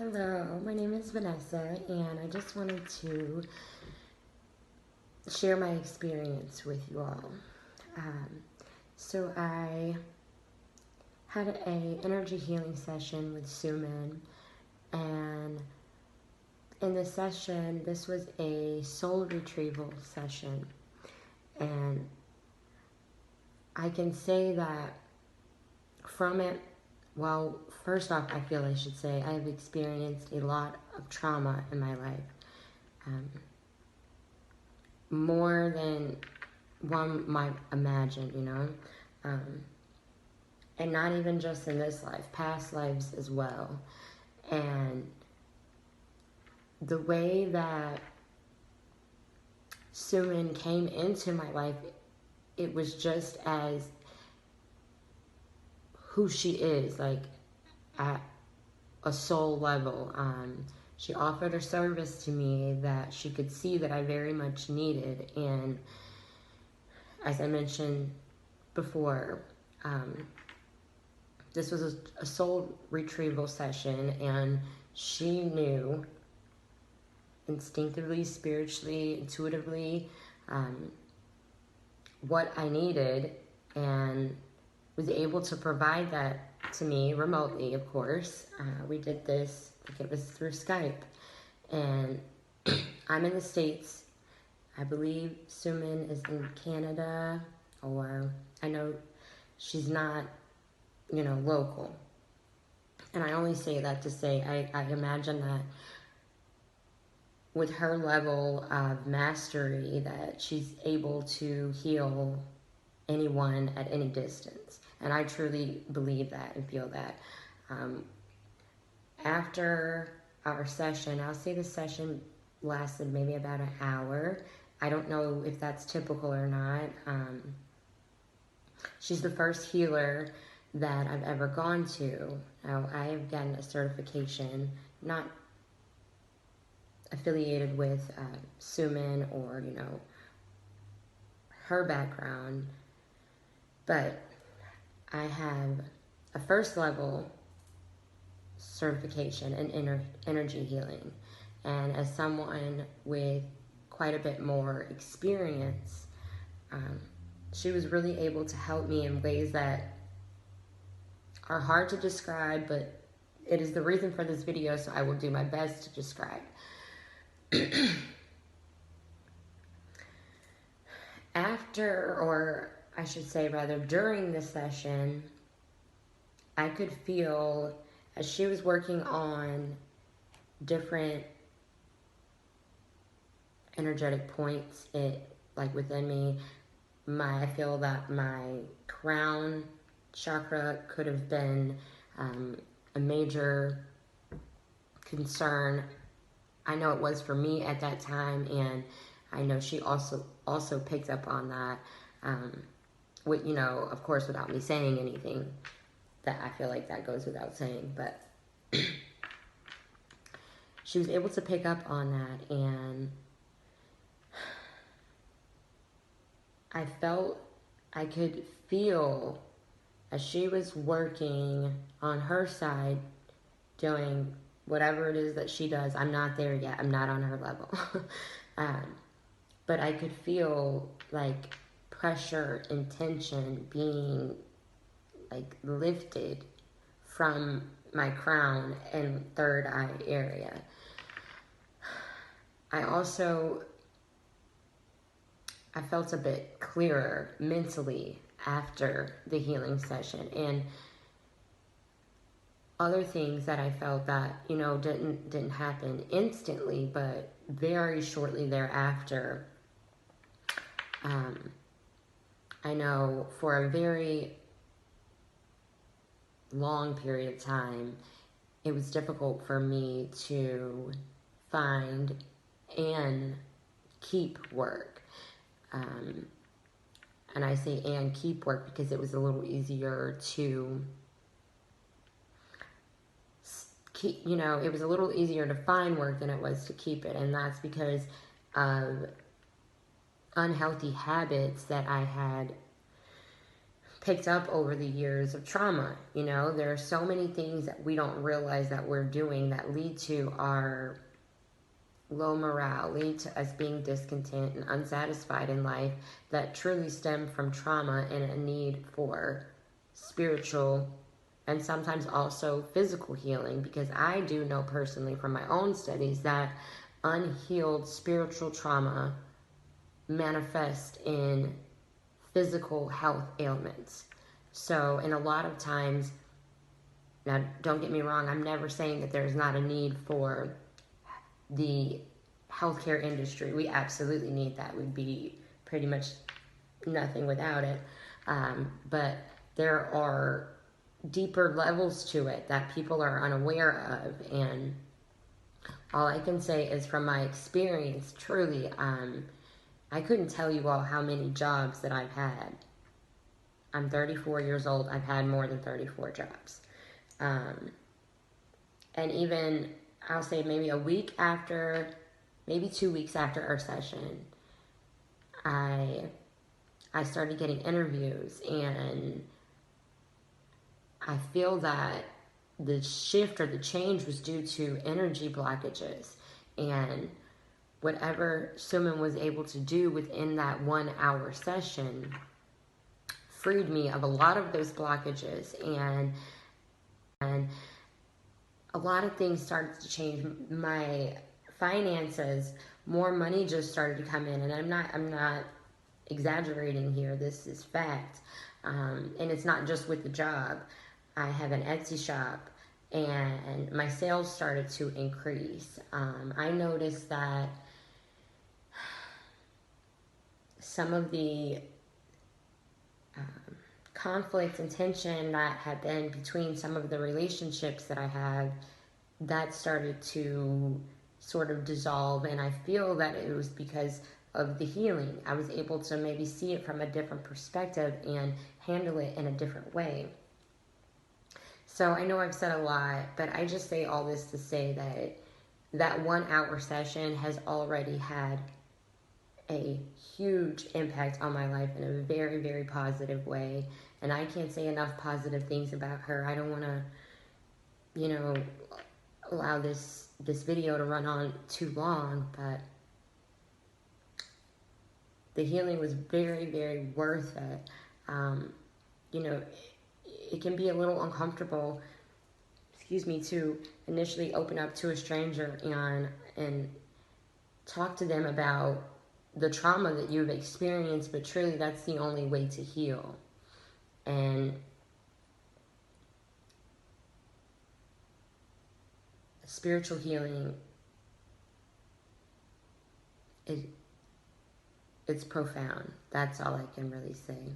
Hello, my name is Vanessa, and I just wanted to share my experience with you all. So I had a energy healing session with Shaman, and in the session, this was a soul retrieval session, and I can say that from it, well, first off, I feel I should say I have experienced a lot of trauma in my life. More than one might imagine, and not even just in this life, past lives as well. And the way that Suman came into my life, it was just as who she is, like at a soul level. She offered a service to me that she could see that I very much needed. And as I mentioned before, this was a soul retrieval session, and she knew instinctively, spiritually, intuitively, what I needed, and was able to provide that to me remotely, of course. We did this, I think it was through Skype, and I'm in the States. I believe Suman is in Canada, or I know she's not, local. And I only say that to say I imagine that with her level of mastery, that she's able to heal anyone at any distance. And I truly believe that and feel that. After our session, I'll say the session lasted maybe about an hour. I don't know if that's typical or not. She's the first healer that I've ever gone to. Now, I have gotten a certification, not affiliated with Suman or, her background, but I have a first level certification in energy healing. And as someone with quite a bit more experience, she was really able to help me in ways that are hard to describe, but it is the reason for this video, so I will do my best to describe. After, or I should say rather during the session, I could feel as she was working on different energetic points like within me, I feel that my crown chakra could have been a major concern. I know it was for me at that time, and I know she also picked up on that, with, of course, without me saying anything. That I feel like that goes without saying, but she was able to pick up on that, and I could feel as she was working on her side, doing whatever it is that she does. I'm not there yet. I'm not on her level. But I could feel like pressure and tension being like lifted from my crown and third eye area. I felt a bit clearer mentally after the healing session, and other things that I felt that, didn't happen instantly, but very shortly thereafter. I know for a very long period of time, it was difficult for me to find and keep work. And I say and keep work because it was a little easier to keep, it was a little easier to find work than it was to keep it. And that's because of unhealthy habits that I had picked up over the years of trauma. You know, there are so many things that we don't realize that we're doing that lead to our low morale, lead to us being discontent and unsatisfied in life, that truly stem from trauma and a need for spiritual and sometimes also physical healing. Because I do know personally from my own studies that unhealed spiritual trauma manifest in physical health ailments. So, and a lot of times, now don't get me wrong, I'm never saying that there's not a need for the healthcare industry. We absolutely need that. We'd be pretty much nothing without it. But there are deeper levels to it that people are unaware of. And all I can say is from my experience, truly, I couldn't tell you all how many jobs that I've had. I'm 34 years old. I've had more than 34 jobs. And even, I'll say maybe a week after, maybe 2 weeks after our session, I started getting interviews, and I feel that the shift or the change was due to energy blockages. And whatever Suman was able to do within that 1 hour session freed me of a lot of those blockages, and a lot of things started to change. My finances, more money just started to come in, and I'm not exaggerating here. This is fact. And it's not just with the job. I have an Etsy shop, and my sales started to increase. I noticed that some of the conflict and tension that had been between some of the relationships that I had, that started to sort of dissolve. And I feel that it was because of the healing. I was able to maybe see it from a different perspective and handle it in a different way. So I know I've said a lot, but I just say all this to say that that 1 hour session has already had a huge impact on my life in a very, very positive way. And I can't say enough positive things about her. I don't want to, allow this video to run on too long, but the healing was very, very worth it. It can be a little uncomfortable, to initially open up to a stranger and talk to them about the trauma that you've experienced, but truly that's the only way to heal. And spiritual healing, it's profound. That's all I can really say.